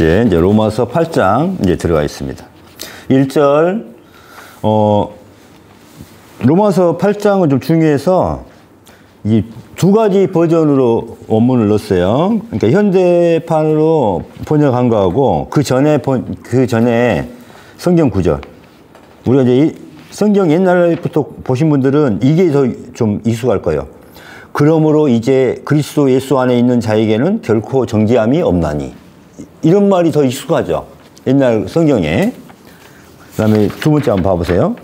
이제 로마서 8장 이제 들어가 있습니다. 1절, 로마서 8장은 좀 중요해서 이 두 가지 버전으로 원문을 넣었어요. 그러니까 현대판으로 번역한 거하고 그 전에 성경 구절. 우리가 이제 성경 옛날부터 보신 분들은 이게 더 좀 익숙할 거예요. 그러므로 이제 그리스도 예수 안에 있는 자에게는 결코 정죄함이 없나니. 이런 말이 더 익숙하죠. 옛날 성경에. 그 다음에 두 번째 한번 봐보세요.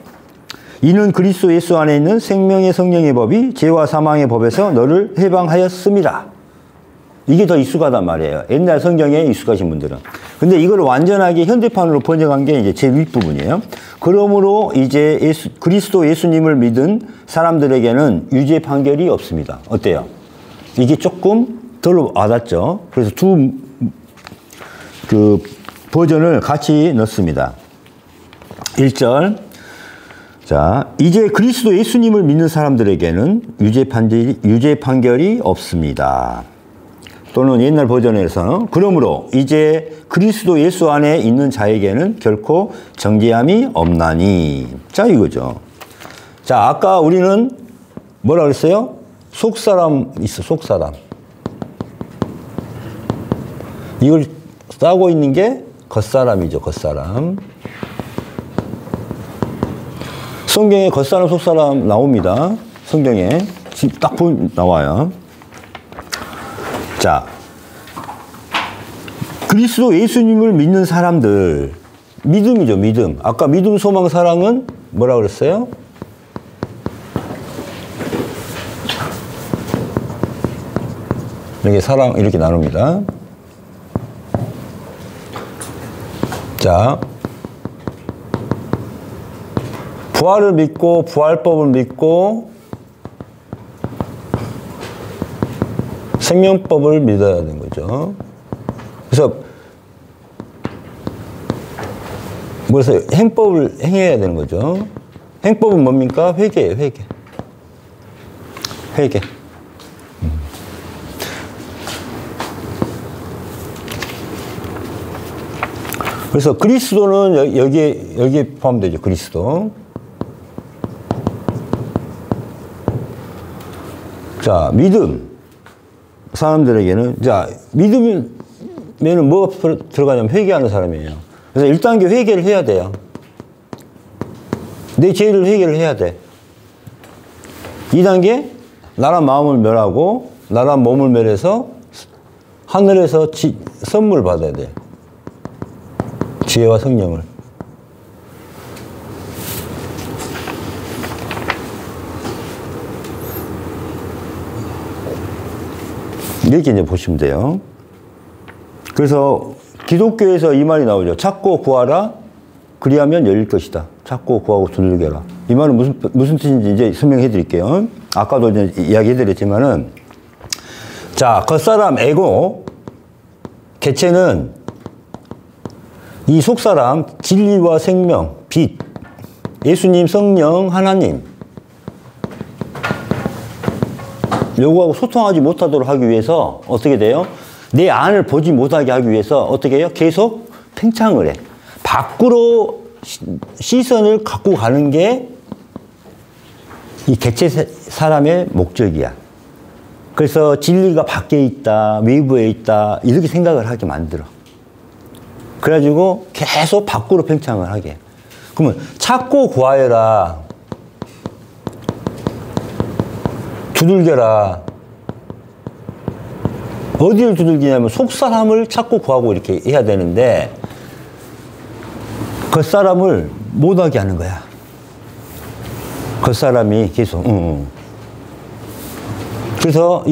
이는 그리스도 예수 안에 있는 생명의 성령의 법이 죄와 사망의 법에서 너를 해방하였습니다. 이게 더 익숙하단 말이에요. 옛날 성경에 익숙하신 분들은. 근데 이걸 완전하게 현대판으로 번역한 게 이제 제 윗부분이에요. 그러므로 이제 그리스도 예수님을 믿은 사람들에게는 유죄 판결이 없습니다. 어때요? 이게 조금 덜 와닿죠? 그래서 두 버전을 같이 넣습니다. 1절. 자, 이제 그리스도 예수님을 믿는 사람들에게는 유죄 판결이 없습니다. 또는 옛날 버전에서 그러므로 이제 그리스도 예수 안에 있는 자에게는 결코 정죄함이 없나니. 자, 이거죠. 자, 아까 우리는 뭐라 그랬어요? 속사람 있어, 속사람. 이걸 싸고 있는 게 겉사람이죠, 겉사람. 성경에 겉사람, 속사람 나옵니다. 성경에. 지금 딱 보면 나와요. 자, 그리스도 예수님을 믿는 사람들. 믿음이죠, 믿음. 아까 믿음, 소망, 사랑은 뭐라 그랬어요? 이렇게 사랑, 이렇게 나눕니다. 자. 부활을 믿고 부활법을 믿고 생명법을 믿어야 되는 거죠. 그래서 행법을 행해야 되는 거죠. 행법은 뭡니까? 회개예요, 회개. 회개. 그래서 그리스도는 여기에 포함되죠, 그리스도. 자, 믿음. 사람들에게는, 자, 믿으면은 뭐가 들어가냐면 회개하는 사람이에요. 그래서 1단계 회개를 해야 돼요. 내 죄를 회개를 해야 돼. 2단계, 나란 마음을 멸하고, 나란 몸을 멸해서 하늘에서 선물 받아야 돼. 지혜와 성령을. 이렇게 이제 보시면 돼요. 그래서 기독교에서 이 말이 나오죠. 찾고 구하라. 그리하면 열릴 것이다. 찾고 구하고 두들겨라. 이 말은 무슨 뜻인지 이제 설명해 드릴게요. 아까도 이제 이야기해 드렸지만은, 자, 겉사람, 에고, 개체는 이 속사람, 진리와 생명, 빛, 예수님, 성령, 하나님, 요거하고 소통하지 못하도록 하기 위해서 어떻게 돼요? 내 안을 보지 못하게 하기 위해서 어떻게 해요? 계속 팽창을 해. 밖으로 시선을 갖고 가는 게 이 개체 사람의 목적이야. 그래서 진리가 밖에 있다, 외부에 있다, 이렇게 생각을 하게 만들어. 그래가지고 계속 밖으로 팽창을 하게. 그러면 찾고 구하여라. 두들겨라. 어디를 두들기냐면 속사람을 찾고 구하고 이렇게 해야 되는데 겉사람을 못하게 하는 거야. 겉사람이 계속. 그래서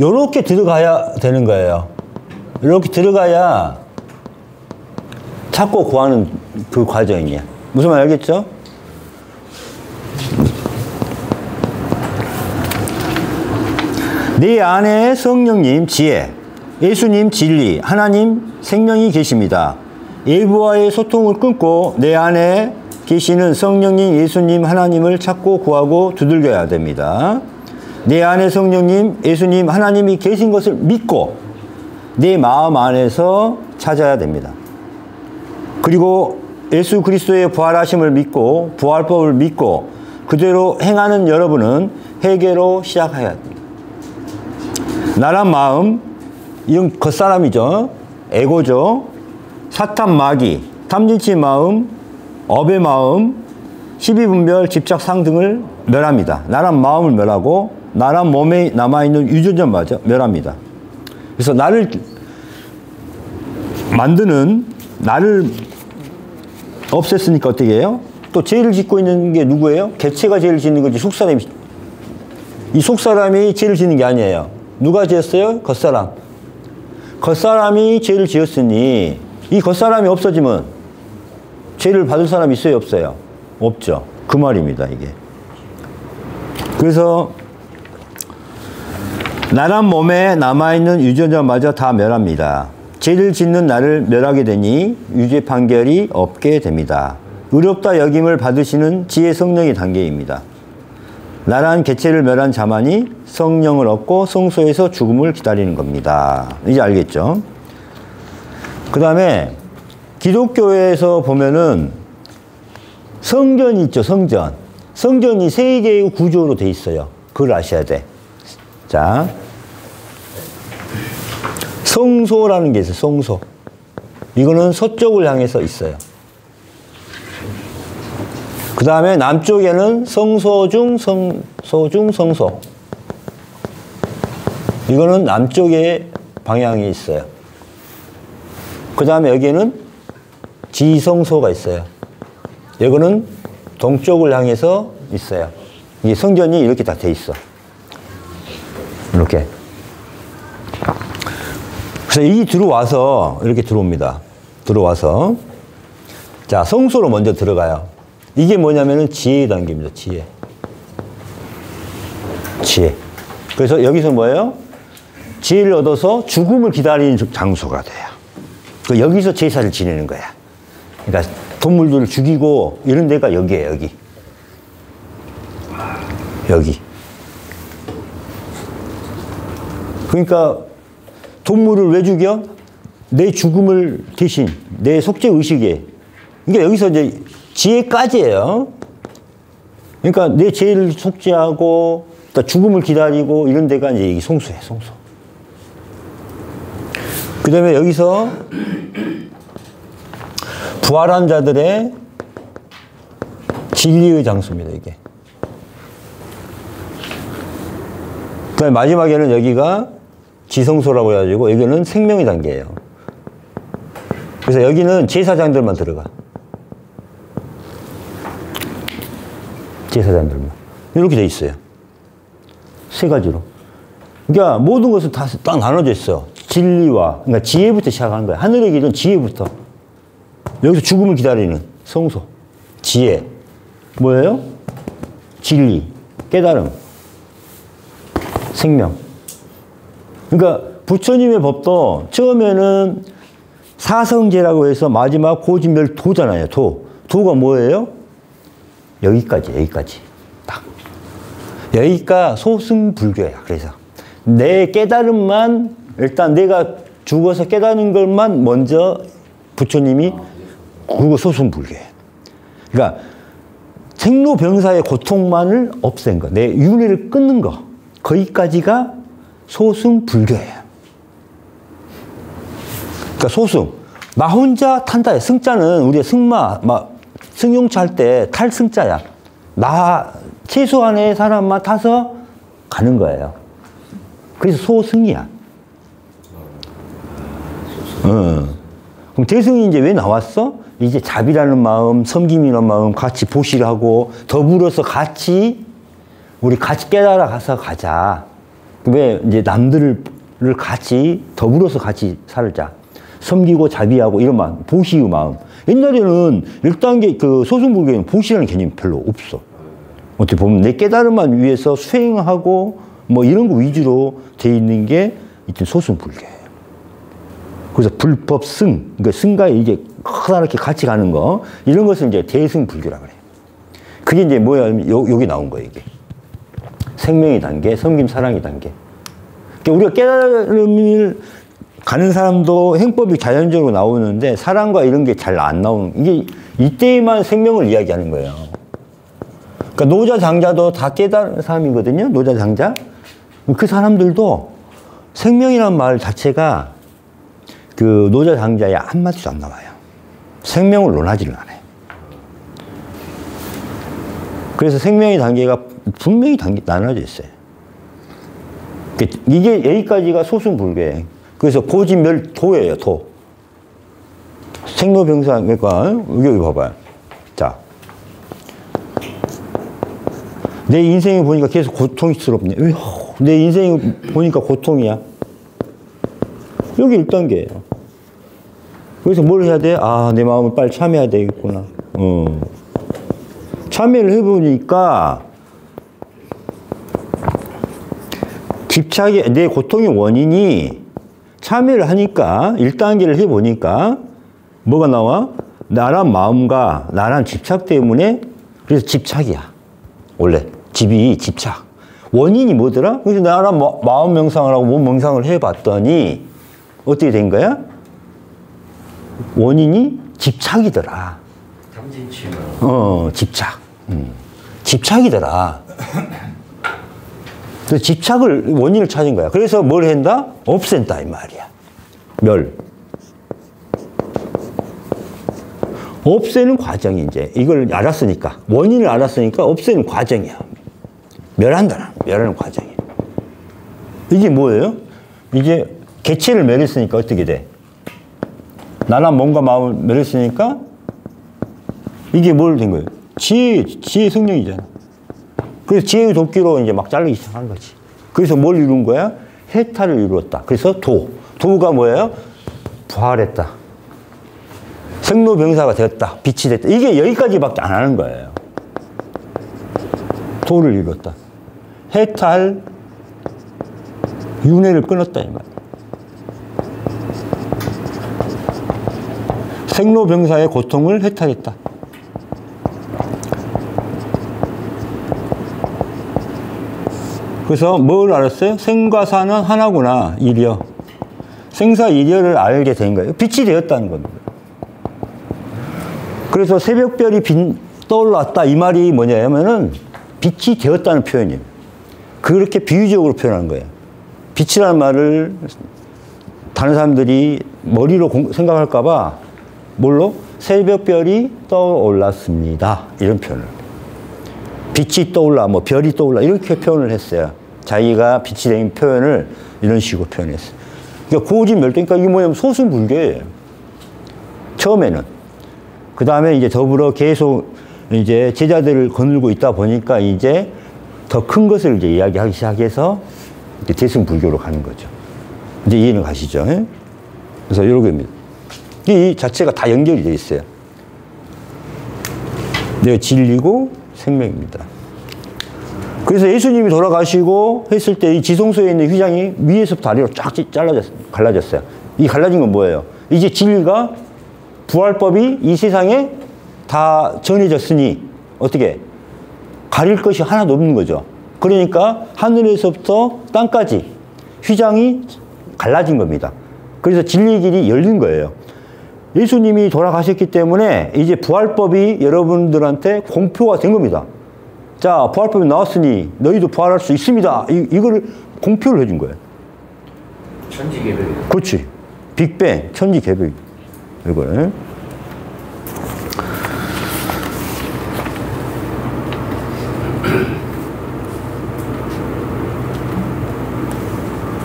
요렇게 들어가야 되는 거예요. 이렇게 들어가야 찾고 구하는 그 과정이야. 무슨 말 알겠죠? 내 안에 성령님 지혜, 예수님 진리, 하나님 생명이 계십니다. 외부와의 소통을 끊고 내 안에 계시는 성령님, 예수님, 하나님을 찾고 구하고 두들겨야 됩니다. 내 안에 성령님, 예수님, 하나님이 계신 것을 믿고 내 마음 안에서 찾아야 됩니다. 그리고 예수 그리스도의 부활하심을 믿고 부활법을 믿고 그대로 행하는 여러분은 회개로 시작해야 됩니다. 나란 마음, 이건 겉사람이죠. 에고죠. 사탄 마귀, 탐진치 마음, 업의 마음, 십이분별, 집착상 등을 멸합니다. 나란 마음을 멸하고 나란 몸에 남아있는 유전자마저 멸합니다. 그래서 나를 만드는, 나를 없앴으니까 어떻게 해요? 또 죄를 짓고 있는 게 누구예요? 개체가 죄를 짓는 거지 속사람이. 이 속사람이 죄를 짓는 게 아니에요. 누가 지었어요? 겉사람. 겉사람이 죄를 지었으니 이 겉사람이 없어지면 죄를 받을 사람이 있어요? 없어요? 없죠. 그 말입니다, 이게. 그래서 나란 몸에 남아있는 유전자마저 다 멸합니다. 죄를 짓는 나를 멸하게 되니 유죄 판결이 없게 됩니다. 의롭다 여김을 받으시는 지혜 성령의 단계입니다. 나란 개체를 멸한 자만이 성령을 얻고 성소에서 죽음을 기다리는 겁니다. 이제 알겠죠? 그 다음에 기독교에서 보면은 성전이 있죠, 성전. 성전이 세 개의 구조로 돼 있어요. 그걸 아셔야 돼. 자, 성소라는 게 있어요, 성소. 이거는 서쪽을 향해서 있어요. 그 다음에 남쪽에는 성소 중 성소. 이거는 남쪽의 방향이 있어요. 그 다음에 여기에는 지성소가 있어요. 여기는 동쪽을 향해서 있어요. 이게 성전이 이렇게 다 돼 있어. 이렇게. 그래서 이 들어와서 이렇게 들어옵니다. 들어와서 자, 성소로 먼저 들어가요. 이게 뭐냐면은 지혜의 단계입니다. 지혜. 그래서 여기서 뭐예요? 지혜를 얻어서 죽음을 기다리는 장소가 돼요. 여기서 제사를 지내는 거야. 그러니까 동물들을 죽이고 이런 데가 여기예요, 여기. 여기. 그러니까 동물을 왜 죽여? 내 죽음을 대신, 내 속죄 의식에. 그러니까 여기서 이제 지혜까지예요. 그러니까 내 죄를 속죄하고 죽음을 기다리고 이런 데가 이제 이 성소예요, 성소. 그 다음에 여기서 부활한 자들의 진리의 장소입니다, 이게. 그 다음에 마지막에는 여기가 지성소라고 해가지고 여기는 생명의 단계예요. 그래서 여기는 제사장들만 들어가. 제사장들만. 이렇게 돼 있어요. 세 가지로. 그러니까 모든 것은 다 딱 나눠져 있어. 진리와, 그러니까 지혜부터 시작하는 거야. 하늘의 길은 지혜부터. 여기서 죽음을 기다리는 성소. 지혜. 뭐예요? 진리. 깨달음. 생명. 그러니까 부처님의 법도 처음에는 사성제라고 해서 마지막 고진멸 도잖아요. 도가 뭐예요? 여기까지. 딱. 여기가 소승불교야. 그래서 내 깨달음만, 일단 내가 죽어서 깨닫는 것만 먼저 부처님이 그거 소승불교예요. 그러니까 생로병사의 고통만을 없앤 거, 내 윤회를 끊는 거, 거기까지가 소승불교예요. 그러니까 소승. 나 혼자 탄다. 승자는 우리가 승용차 할 때 탈 승자야. 나 최소한의 사람만 타서 가는 거예요. 그래서 소승이야. 그럼 대승이 이제 왜 나왔어? 이제 자비라는 마음, 섬김이라는 마음 같이 보시라고 더불어서 우리 같이 깨달아 가서 가자. 왜 이제 남들을 같이 더불어서 같이 살자. 섬기고 자비하고 이런 마음, 보시의 마음. 옛날에는 1단계 그 소승불교에는 보시라는 개념이 별로 없어. 어떻게 보면 내 깨달음만 위해서 수행하고 뭐 이런 거 위주로 돼 있는 게 이제 소승불교예요. 그래서 불법 승, 그러니까 승과 이게 커다랗게 같이 가는 거, 이런 것을 이제 대승불교라고 그래요. 그게 이제 뭐야, 여기 나온 거예요, 이게. 생명의 단계, 섬김, 사랑의 단계. 그러니까 우리가 가는 사람도 행법이 자연적으로 나오는데 사랑과 이런 게 잘 안 나오는, 이게 이때에만 생명을 이야기하는 거예요. 그러니까 노자 장자도 다 깨달은 사람이거든요. 노자 장자. 그 사람들도 생명이라는 말 자체가 그 노자 장자에 한마디도 안 나와요. 생명을 논하지를 않아요. 그래서 생명의 단계가 분명히 나눠져 있어요. 이게 여기까지가 소승불교예요. 그래서 고지멸도예요, 도. 생로병사, 그러니까, 여기 봐봐요. 자. 내 인생을 보니까 계속 고통스럽네. 내 인생을 보니까 고통이야. 여기 1단계예요. 그래서 뭘 해야 돼? 아, 내 마음을 빨리 참여해야 되겠구나. 참여를 해보니까 집착이, 내 고통의 원인이 참여를 하니까 1단계를 해보니까 뭐가 나와? 나란 마음과 나란 집착 때문에, 그래서 집착이야. 원래 집이 집착. 원인이 뭐더라? 그래서 나란 마음 명상을 하고 몸 명상을 해봤더니 어떻게 된 거야? 원인이 집착이더라. 집착. 집착이더라. 그 집착을, 원인을 찾은 거야. 그래서 뭘 한다? 없앤다, 이 말이야. 없애는 과정이 이제, 이걸 알았으니까, 원인을 알았으니까 없애는 과정이야. 멸하는 과정이야. 이게 뭐예요? 이제 개체를 멸했으니까 어떻게 돼? 나란 몸과 마음을 멸했으니까 이게 뭘 된 거예요? 지혜의 성령이잖아. 그래서 지혜의 도끼로 이제 막 자르기 시작한 거지. 그래서 뭘 이룬 거야? 해탈을 이루었다. 그래서 도가 뭐예요? 부활했다. 생로병사가 되었다. 빛이 됐다. 이게 여기까지밖에 안 하는 거예요. 도를 이뤘다. 해탈, 윤회를 끊었다, 이 말이야. 생로병사의 고통을 해탈했다. 그래서 뭘 알았어요? 생과 사는 하나구나, 일이여. 생사 일이여를 알게 된 거예요. 빛이 되었다는 겁니다. 그래서 새벽별이 떠올랐다, 이 말이 뭐냐면은 빛이 되었다는 표현이에요. 그렇게 비유적으로 표현하는 거예요. 빛이라는 말을 다른 사람들이 머리로 생각할까봐 뭘로? 새벽별이 떠올랐습니다. 이런 표현을. 빛이 떠올라, 뭐 별이 떠올라, 이렇게 표현을 했어요. 자기가 빛이 된 표현을 이런 식으로 표현했어요. 그러니까 고지멸도니까 이게 뭐냐면 소승불교예요. 처음에는. 그 다음에 이제 더불어 계속 이제 제자들을 거느리고 있다 보니까 이제 더 큰 것을 이제 이야기하기 시작해서 이제 대승불교로 가는 거죠. 이제 이해는 가시죠? 예? 그래서 이런 겁니다. 이 자체가 다 연결이 되어 있어요. 내가 진리고 생명입니다. 그래서 예수님이 돌아가시고 했을 때 이 지성소에 있는 휘장이 위에서부터 아래로 쫙 갈라졌어요. 이 갈라진 건 뭐예요? 이제 진리가 부활법이 이 세상에 다 전해졌으니 어떻게? 가릴 것이 하나도 없는 거죠. 그러니까 하늘에서부터 땅까지 휘장이 갈라진 겁니다. 그래서 진리의 길이 열린 거예요. 예수님이 돌아가셨기 때문에 이제 부활법이 여러분들한테 공표가 된 겁니다. 자, 부활법이 나왔으니 너희도 부활할 수 있습니다. 이거를 공표를 해준 거예요. 천지개벽. 그렇지. 빅뱅, 천지개벽. 이거는.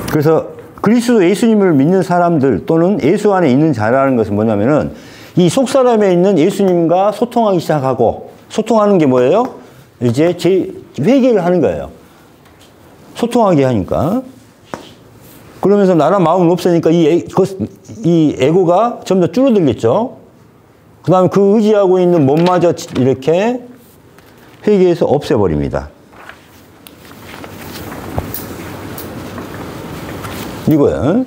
그래서 그리스도 예수님을 믿는 사람들 또는 예수 안에 있는 자라는 것은 뭐냐면은 이 속사람에 있는 예수님과 소통하기 시작하고, 소통하는 게 뭐예요? 이제 회개를 하는 거예요. 소통하게 하니까. 그러면서 나란 마음을 없애니까 이 에고가 좀 더 줄어들겠죠. 그 다음에 그 의지하고 있는 몸마저 이렇게 회개해서 없애버립니다. 이거야.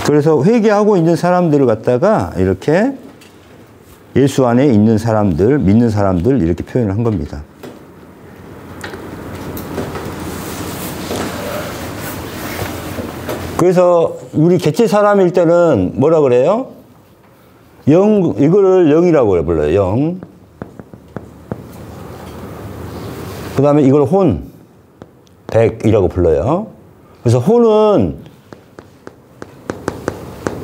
그래서 회개하고 있는 사람들을 갖다가 이렇게 예수 안에 있는 사람들, 믿는 사람들 이렇게 표현을 한 겁니다. 그래서 우리 개체 사람일 때는 뭐라 그래요? 이거를 영이라고 불러요. 영. 그 다음에 이걸 혼, 백이라고 불러요. 그래서 혼은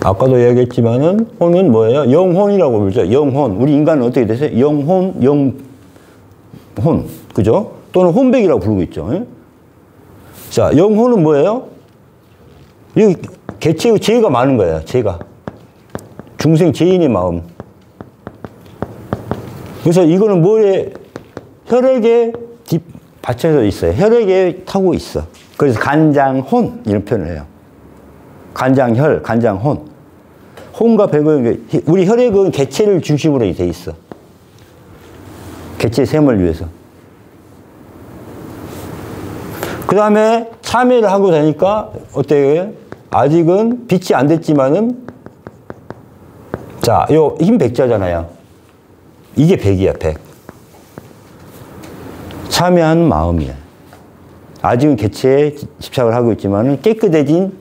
아까도 얘기했지만은 혼은 뭐예요? 영혼이라고 불죠. 영혼. 우리 인간은 어떻게 되세요? 영혼, 영혼. 그죠? 또는 혼백이라고 부르고 있죠. 자, 영혼은 뭐예요? 이 개체의 죄가 많은 거예요. 죄가. 중생 죄인의 마음. 그래서 이거는 뭐에 혈액에 받쳐져 있어요. 혈액에 타고 있어. 그래서 간장혼 이런 표현을 해요. 간장혈, 간장혼. 혼과 백은 우리 혈액은 개체를 중심으로 돼 있어. 개체 셈을 위해서. 그 다음에 참회를 하고 나니까 어때요? 아직은 빛이 안 됐지만은 자, 요 힘 백자잖아요. 이게 백이야, 백. 참회한 마음이야. 아직은 개체에 집착을 하고 있지만은 깨끗해진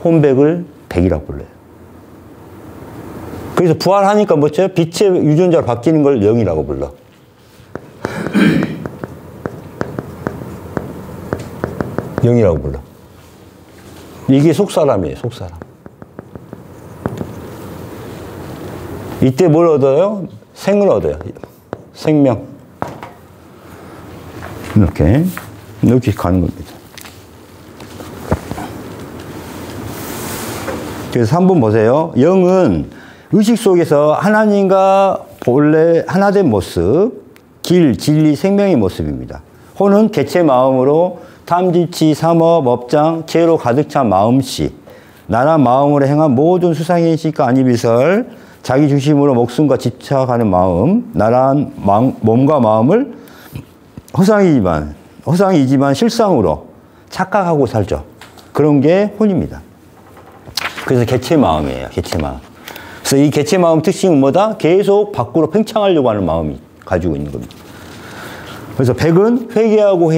혼백을 백이라고 불러요. 그래서 부활하니까 뭐죠? 빛의 유전자로 바뀌는 걸 영이라고 불러. 영이라고 불러. 이게 속사람이에요, 속사람. 이때 뭘 얻어요? 생을 얻어요. 생명. 이렇게 가는 겁니다. 그래서 한번 보세요. 영은 의식 속에서 하나님과 본래 하나된 모습, 길, 진리, 생명의 모습입니다. 혼은 개체 마음으로 탐진치, 삼업, 업장, 죄로 가득 찬 마음씨, 나란 마음으로 행한 모든 수상행식과 안입이설, 자기 중심으로 목숨과 집착하는 마음, 나란 몸과 마음을 허상이지만 실상으로 착각하고 살죠. 그런 게 혼입니다. 그래서 개체 마음이에요. 개체 마음. 그래서 이 개체 마음 특징은 뭐다? 계속 밖으로 팽창하려고 하는 마음이 가지고 있는 겁니다. 그래서 백은 회개하고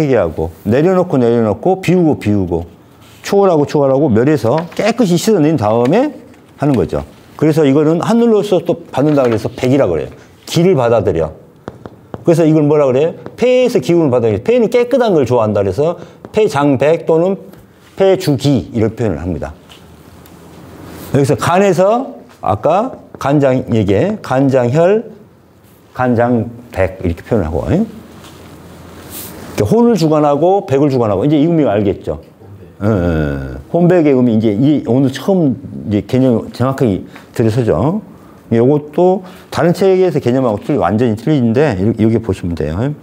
내려놓고 비우고 추월하고 멸해서 깨끗이 씻어낸 다음에 하는 거죠. 그래서 이거는 하늘로서 또 받는다 그래서 백이라고 그래요. 기를 받아들여. 그래서 이걸 뭐라 그래요? 폐에서 기운을 받아들여. 폐는 깨끗한 걸 좋아한다 그래서 폐장백 또는 폐주기 이런 표현을 합니다. 여기서 간에서 아까 간장에게 간장혈, 간장백 이렇게 표현하고 혼을 주관하고 백을 주관하고 이제 이 의미를 알겠죠. 혼백의 의미 이제 오늘 처음 이제 개념 정확하게 들어서죠. 이것도 다른 책에서 개념하고 완전히 틀리는데 여기 보시면 돼요.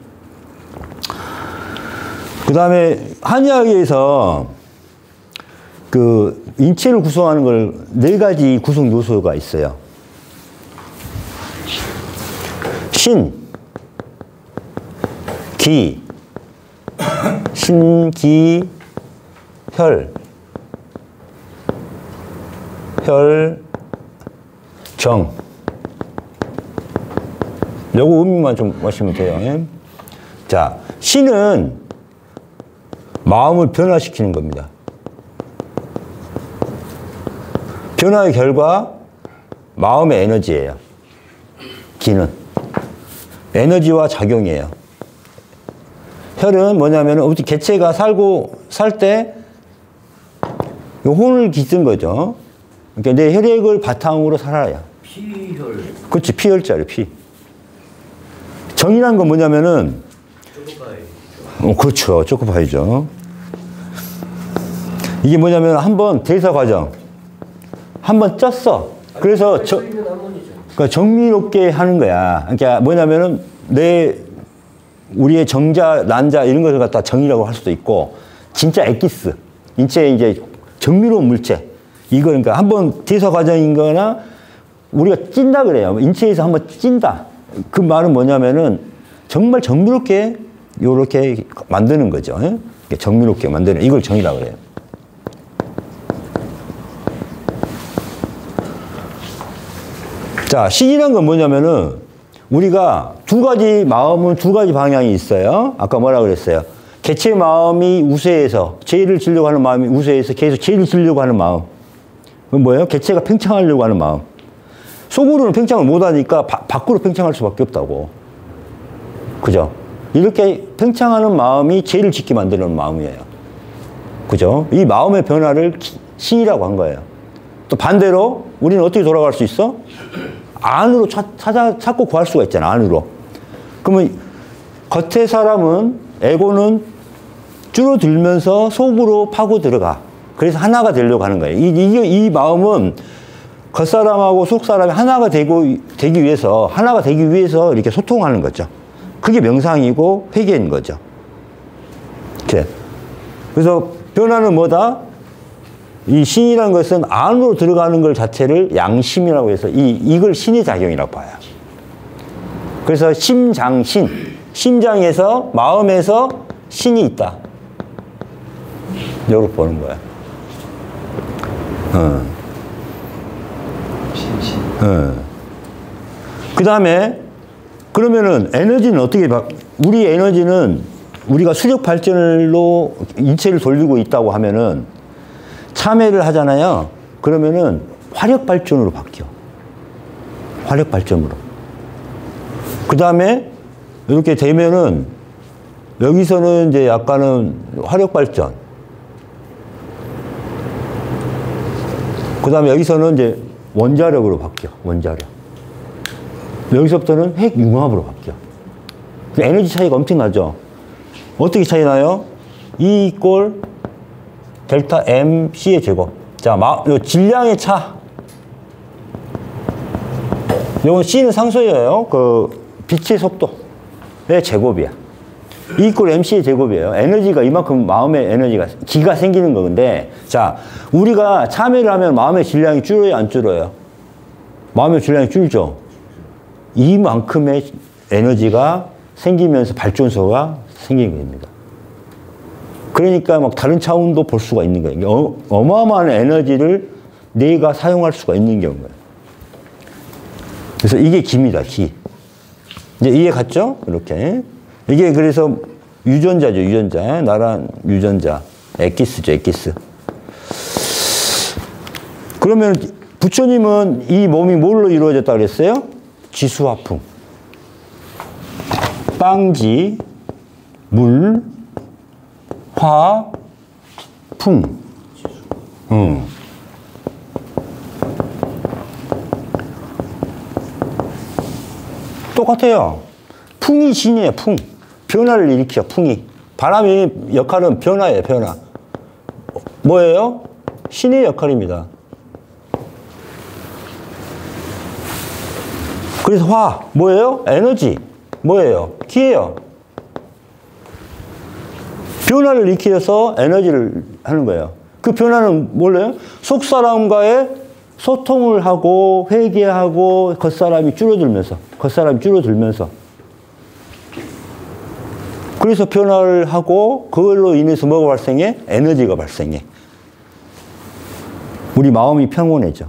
그 다음에 한의학에서 그 인체를 구성하는 걸 4가지 구성 요소가 있어요. 신, 기, 신기, 혈, 정. 요거 의미만 좀 보시면 돼요. 자, 신은 마음을 변화시키는 겁니다. 변화의 결과 마음의 에너지예요. 기는 에너지와 작용이에요. 혈은 뭐냐면 우리 개체가 살 때 혼을 깃든 거죠. 그러니까 내 혈액을 바탕으로 살아야. 피혈. 그렇지, 피혈자리, 피. 정이란 건 뭐냐면은 초코파이. 그렇죠, 초코파이죠. 이게 뭐냐면 한번 대사 과정. 한번 쪘어. 그래서 그러니까 정밀롭게 하는 거야. 그러니까 뭐냐면은 우리의 정자, 난자 이런 것을 갖다 정이라고 할 수도 있고 진짜 엑기스, 인체의 이제 정밀로운 물체. 이거 그러니까 한번 대사 과정인 거나 우리가 찐다 그래요. 인체에서 한번 찐다. 그 말은 뭐냐면은 정말 정밀롭게 요렇게 만드는 거죠. 정밀롭게 만드는 이걸 정이라고 그래요. 자, 신이란 건 뭐냐면은 우리가 마음은 두 가지 방향이 있어요. 아까 뭐라 그랬어요? 개체 마음이 우세해서, 죄를 지려고 하는 마음이 우세해서 계속 죄를 지려고 하는 마음. 그건 뭐예요? 개체가 팽창하려고 하는 마음. 속으로는 팽창을 못하니까 밖으로 팽창할 수밖에 없다고. 그죠? 이렇게 팽창하는 마음이 죄를 짓게 만드는 마음이에요. 그죠? 이 마음의 변화를 신이라고 한 거예요. 또 반대로 우리는 어떻게 돌아갈 수 있어? 안으로 찾고 구할 수가 있잖아, 안으로. 그러면 겉의 사람은, 에고는 줄어들면서 속으로 파고 들어가. 그래서 하나가 되려고 하는 거예요. 이 마음은 겉사람하고 속사람이 하나가 되기 위해서 이렇게 소통하는 거죠. 그게 명상이고 회개인 거죠. 이렇게. 그래서 변화는 뭐다? 이 신이라는 것은 안으로 들어가는 것 자체를 양심이라고 해서 이걸 신의 작용이라고 봐요. 그래서 심장신, 심장에서, 마음에서 신이 있다. 이렇게 보는 거야. 그 다음에, 그러면은 에너지는 어떻게, 우리 에너지는 우리가 수력 발전으로 인체를 돌리고 있다고 하면은 참회를 하잖아요. 그러면은 화력 발전으로 바뀌어. 화력 발전으로. 그 다음에 이렇게 되면은 여기서는 이제 약간은 화력 발전. 그 다음에 여기서는 이제 원자력으로 바뀌어. 원자력. 여기서부터는 핵융합으로 바뀌어. 에너지 차이가 엄청나죠. 어떻게 차이 나요? E 이꼴 델타 MC의 제곱. 자, 요 질량의 차. 요건 C는 상수예요. 그 빛의 속도의 제곱이야. E 이꼴 MC의 제곱이에요. 에너지가 이만큼 마음의 에너지가, 기가 생기는 건데, 자, 우리가 참회를 하면 마음의 질량이 줄어요, 안 줄어요? 마음의 질량이 줄죠. 이만큼의 에너지가 생기면서 발전소가 생긴 겁니다. 그러니까 막 다른 차원도 볼 수가 있는 거예요. 어마어마한 에너지를 내가 사용할 수가 있는 경우예요. 그래서 이게 기입니다, 기. 이제 이해 갔죠? 이렇게. 이게 그래서 유전자죠, 유전자. 나란 유전자. 엑기스죠, 엑기스. 그러면 부처님은 이 몸이 뭘로 이루어졌다 그랬어요? 지수화풍. 빵지, 물, 화, 풍. 똑같아요. 풍이 신이에요, 풍. 변화를 일으켜, 풍이. 바람의 역할은 변화예요, 변화. 뭐예요? 신의 역할입니다. 그래서 화, 뭐예요? 에너지. 뭐예요? 기예요. 변화를 일으켜서 에너지를 하는 거예요. 그 변화는 뭘래요? 속사람과의 소통을 하고 회개하고 겉사람이 줄어들면서 그래서 변화를 하고 그걸로 인해서 뭐가 발생해? 에너지가 발생해. 우리 마음이 평온해져.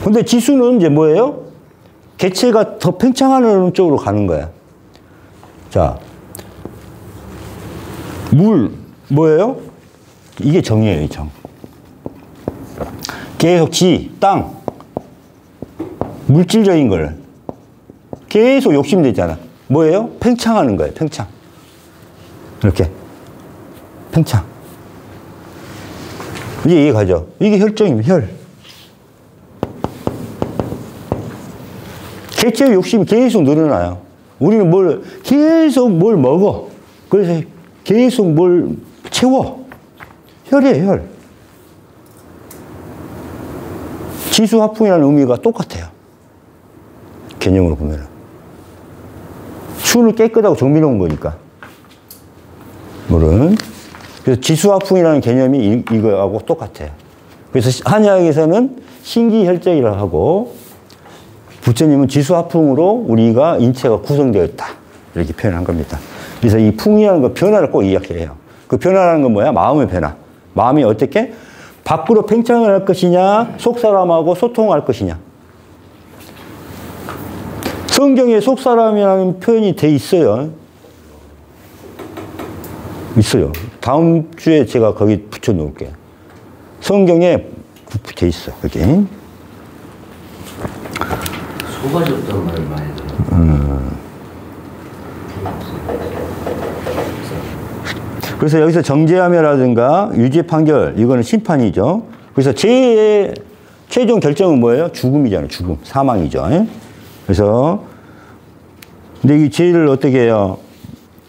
근데 지수는 이제 뭐예요? 개체가 더 팽창하는 쪽으로 가는 거야. 자, 물, 뭐예요? 이게 정이에요, 정. 계속 지, 땅. 물질적인 걸. 계속 욕심되잖아. 뭐예요? 팽창하는 거예요, 팽창. 이렇게. 팽창. 이제 이해 가죠? 이게 혈정입니다, 혈. 개체의 욕심이 계속 늘어나요. 우리는 계속 뭘 먹어. 그래서 계속 뭘 채워. 혈이에요, 혈. 지수화풍이라는 의미가 똑같아요. 개념으로 보면은. 수는 깨끗하고 정밀한 거니까. 물은. 그래서 지수화풍이라는 개념이 이거하고 똑같아요. 그래서 한의학에서는 신기혈정이라고 하고, 부처님은 지수화풍으로 우리가 인체가 구성되었다. 이렇게 표현한 겁니다. 그래서 이 풍이라는 거 변화를 꼭 이야기해요. 그 변화라는 건 뭐야? 마음의 변화. 마음이 어떻게? 밖으로 팽창을 할 것이냐, 속 사람하고 소통할 것이냐. 성경에 속사람이라는 표현이 돼 있어요. 있어요. 다음 주에 제가 거기 붙여놓을게요. 성경에 돼 있어. 그게. 소가지 없다는 말을 많이 들어요. 그래서 여기서 정죄함이라든가 유죄 판결, 이거는 심판이죠. 그래서 죄의 최종 결정은 뭐예요? 죽음이잖아요. 죽음. 사망이죠. 그래서 근데 이 죄를 어떻게 해요?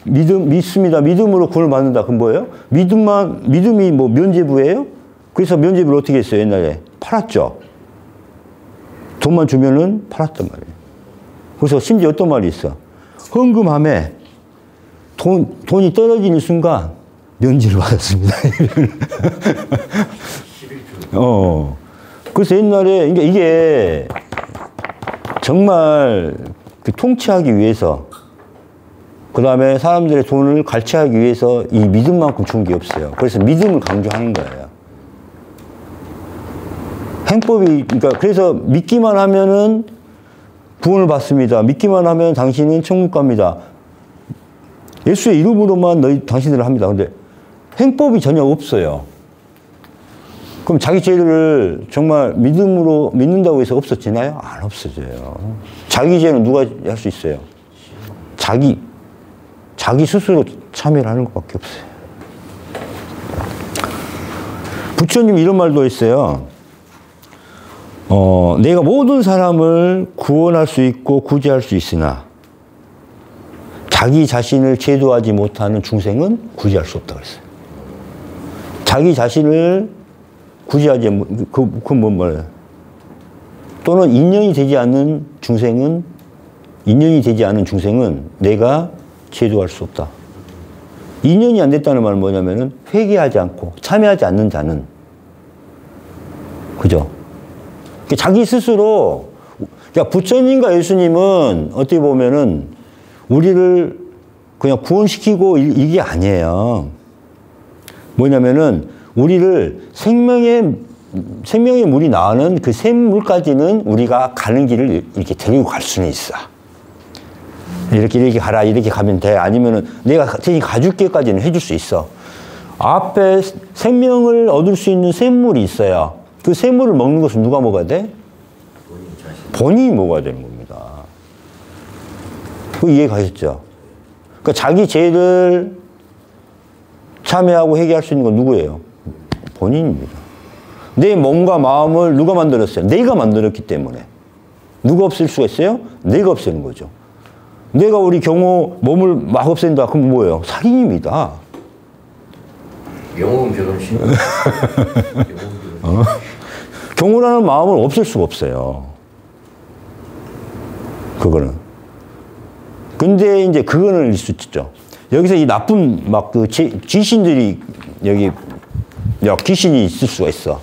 믿습니다. 믿음으로 구원을 받는다. 그건 뭐예요? 믿음이 뭐 면죄부예요? 그래서 면죄부를 어떻게 했어요? 옛날에 팔았죠. 돈만 주면은 팔았단 말이에요. 그래서 심지어 어떤 말이 있어? 헌금함에 돈이 떨어지는 순간 면죄를 받았습니다. 그래서 옛날에 그러니까 이게 정말 그 통치하기 위해서, 그 다음에 사람들의 돈을 갈취하기 위해서 이 믿음만큼 좋은 게 없어요. 그래서 믿음을 강조하는 거예요. 행법이, 그러니까 그래서 믿기만 하면은 구원을 받습니다. 믿기만 하면 당신은 천국 갑니다. 예수의 이름으로만 당신들을 합니다. 근데 행법이 전혀 없어요. 그럼 자기 죄를 정말 믿음으로 믿는다고 해서 없어지나요? 안 없어져요. 자기 죄는 누가 할 수 있어요? 자기 스스로 참여를 하는 것밖에 없어요. 부처님 이런 말도 했어요. 내가 모든 사람을 구원할 수 있고 구제할 수 있으나 자기 자신을 제도하지 못하는 중생은 구제할 수 없다고 했어요. 자기 자신을 구제하지, 그건 뭔 말이에요? 또는 인연이 되지 않는 중생은 내가 제도할 수 없다. 인연이 안 됐다는 말은 뭐냐면은 회개하지 않고 참여하지 않는 자는, 그죠? 자기 스스로, 그러니까 부처님과 예수님은 어떻게 보면은 우리를 그냥 구원시키고 이게 아니에요. 뭐냐면은 우리를 생명의 물이 나오는 그 샘물까지는 우리가 가는 길을 이렇게 데리고 갈 수는 있어. 이렇게 가라, 이렇게 가면 돼. 아니면은 내가 대신 가줄게까지는 해줄 수 있어. 앞에 생명을 얻을 수 있는 샘물이 있어요. 그 샘물을 먹는 것은 누가 먹어야 돼? 본인이 먹어야 되는 겁니다. 그 이해 가셨죠? 그러니까 자기 죄를 참여하고 회개할 수 있는 건 누구예요? 본인입니다. 내 몸과 마음을 누가 만들었어요? 내가 만들었기 때문에. 누가 없앨 수가 있어요? 내가 없애는 거죠. 내가 우리 경호 몸을 막 없앤다. 그럼 뭐예요? 살인입니다. 영혼 결혼식. 경호라는 마음을 없앨 수가 없어요. 그거는. 근데 이제 그거는 있을 수 있죠. 여기서 이 나쁜 막 그 귀신들이 여기 귀신이 있을 수가 있어.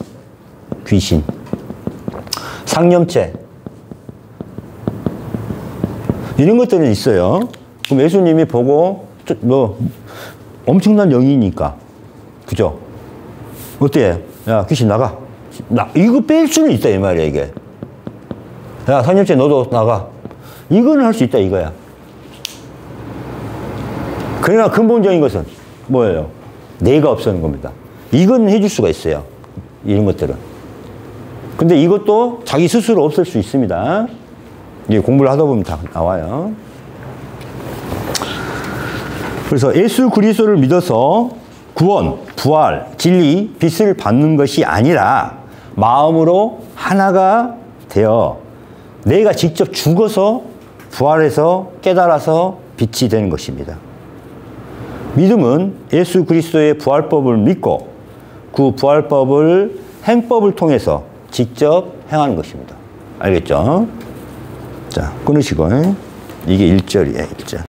귀신. 상념체. 이런 것들은 있어요. 그럼 예수님이 보고 너 엄청난 영이니까. 그죠? 어때? 야, 귀신 나가. 이거 뺄 수는 있다 이 말이야 이게. 야, 상념체 너도 나가. 이거는 할 수 있다 이거야. 그러나 근본적인 것은 뭐예요? 내가 없애는 겁니다. 이건 해줄 수가 있어요. 이런 것들은. 근데 이것도 자기 스스로 없앨 수 있습니다. 이게 공부를 하다 보면 다 나와요. 그래서 예수 그리스도를 믿어서 구원, 부활, 진리, 빛을 받는 것이 아니라 마음으로 하나가 되어 내가 직접 죽어서 부활해서 깨달아서 빛이 되는 것입니다. 믿음은 예수 그리스도의 부활법을 믿고 그 부활법을 행법을 통해서 직접 행하는 것입니다. 알겠죠? 자, 끊으시고. 이게 1절이에요, 1절.